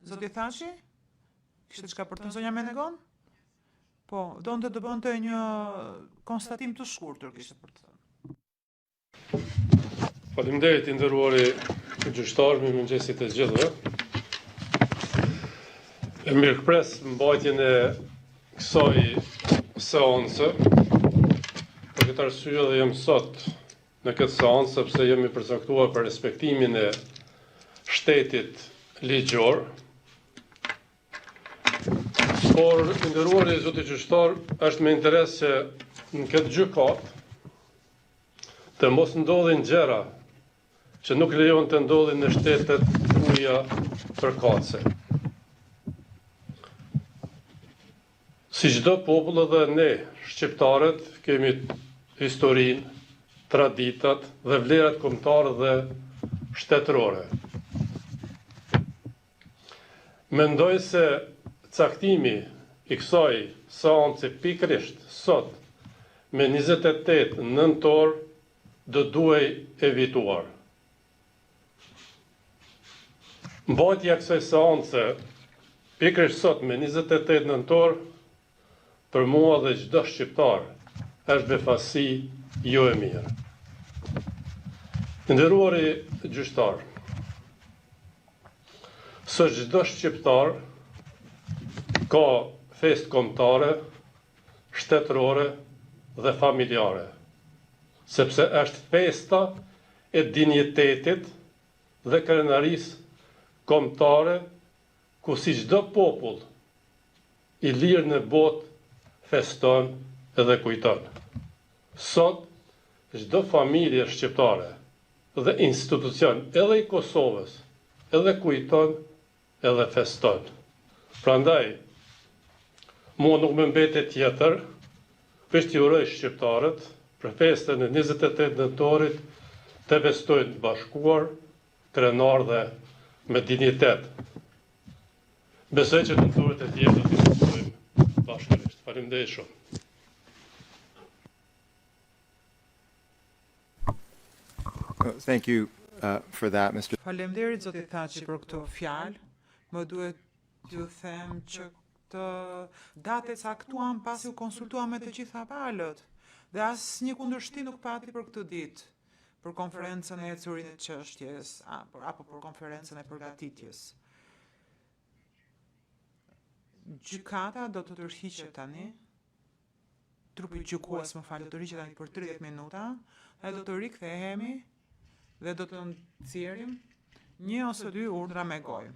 Zoti Thaçi? Kishte çka për të zonja Menegon? Po, donte të bënte një konstatim të shkurtër kishte për të thënë. Faleminderit i nderuari gjyqtar, mirëmëngjesit të gjithëve. E mirëpres mbajtjen e kësaj seance. Për këtë arsye dhe jam sot në këtë seancë sepse jemi përcaktuar për respektimin e shtetit ligjor. Por, i nderuari zoti gjyqtar, është me interes që në këtë gjykat të mos ndodhin gjëra që nuk lejon të ndodhin në shtetet tuaja përkatëse. Si çdo popull edhe ne, shqiptarët, kemi historinë, traditat dhe vlerat kombëtare dhe shtetërore. Mendoj se caktimi i kësaj seance pikërisht sot me 28 nëntor do duhej evituar. Mbajtja e kësaj seance pikërisht sot me 28 nëntor për mua dhe çdo shqiptar është befasi jo e mirë. Nderuari gjyqtar, së çdo shqiptar ka festë kombëtare, shtetërore dhe familjare, sepse është festa e dinjitetit dhe krenarisë kombëtare, ku si çdo popull i lirë në botë feston edhe kujton. Sot, çdo familje shqiptare dhe institucion edhe i Kosovës edhe kujton edhe feston. Prandaj, mua nuk më mbetet tjetër, veç t'i uroj shqiptarët për festën e 28 nëntorit të festojnë të bashkuar, krenar dhe me dinjitet. Besoj që nëntorit e tjerë do t'i festojmë bashkërisht. Faleminderit shumë. Thank you for that, Mr. Faleminderit zoti Thaçi për këtë fjalë. Më duhet t'ju them që këtë datë e caktuam pasi u konsultuam me të gjitha palët dhe asnjë kundërshtim nuk pati për këtë ditë, për konferencën e ecurit të çështjes apo për konferencën e përgatitjes. Gjykata do të tërhiqet tani, trupi gjykues më falë do të tërhiqet tani për 30 minuta dhe do të rikthehemi dhe do të nxjerrim 1 ose 2 urdhra me gojë.